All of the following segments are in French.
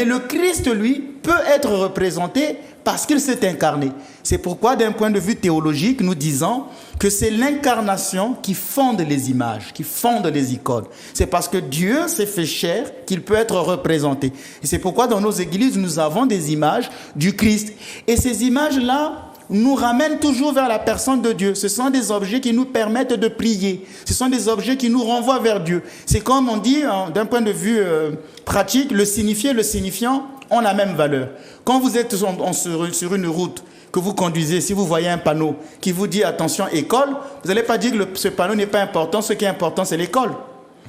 Et le Christ, lui, peut être représenté parce qu'il s'est incarné. C'est pourquoi, d'un point de vue théologique, nous disons que c'est l'incarnation qui fonde les images, qui fonde les icônes. C'est parce que Dieu s'est fait chair qu'il peut être représenté. Et c'est pourquoi dans nos églises, nous avons des images du Christ. Et ces images-là nous ramènent toujours vers la personne de Dieu. Ce sont des objets qui nous permettent de prier. Ce sont des objets qui nous renvoient vers Dieu. C'est comme on dit, d'un point de vue pratique, le signifié et le signifiant ont la même valeur. Quand vous êtes sur une route, que vous conduisez, si vous voyez un panneau qui vous dit « attention, école », vous n'allez pas dire que ce panneau n'est pas important, ce qui est important, c'est l'école.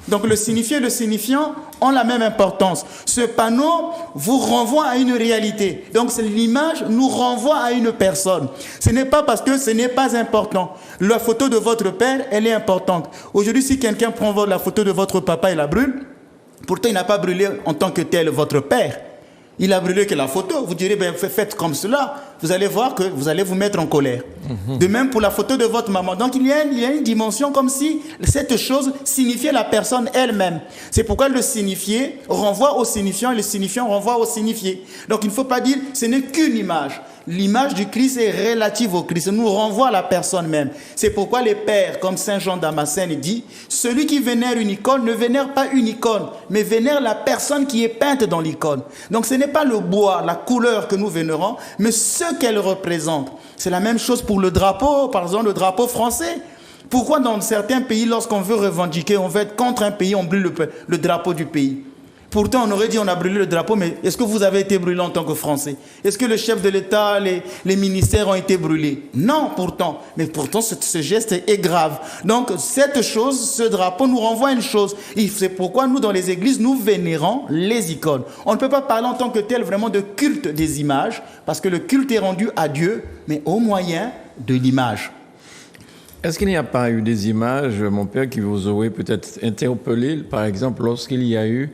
Donc le signifié et le signifiant ont la même importance. Ce panneau vous renvoie à une réalité. Donc l'image nous renvoie à une personne. Ce n'est pas parce que ce n'est pas important. La photo de votre père, elle est importante. Aujourd'hui, si quelqu'un prend la photo de votre papa et la brûle, pourtant il n'a pas brûlé en tant que tel votre père. Il a brûlé que la photo. Vous direz, ben, faites comme cela. Vous allez voir que vous allez vous mettre en colère. De même pour la photo de votre maman. Donc il y a une dimension comme si cette chose signifiait la personne elle-même. C'est pourquoi le signifié renvoie au signifiant et le signifiant renvoie au signifié. Donc il ne faut pas dire, ce n'est qu'une image. L'image du Christ est relative au Christ, nous renvoie à la personne même. C'est pourquoi les pères, comme Saint Jean Damascène dit, celui qui vénère une icône ne vénère pas une icône, mais vénère la personne qui est peinte dans l'icône. Donc ce n'est pas le bois, la couleur que nous vénérons, mais ce qu'elle représente. C'est la même chose pour le drapeau, par exemple le drapeau français. Pourquoi dans certains pays, lorsqu'on veut revendiquer, on veut être contre un pays, on brûle le drapeau du pays? Pourtant, on aurait dit on a brûlé le drapeau, mais est-ce que vous avez été brûlé en tant que Français? Est-ce que le chef de l'État, les ministères ont été brûlés? Non, pourtant. Mais pourtant, ce geste est grave. Donc, cette chose, ce drapeau nous renvoie à une chose. Et c'est pourquoi nous, dans les églises, nous vénérons les icônes. On ne peut pas parler en tant que tel vraiment de culte des images, parce que le culte est rendu à Dieu, mais au moyen de l'image. Est-ce qu'il n'y a pas eu des images, mon père, qui vous auraient peut-être interpellé, par exemple, lorsqu'il y a eu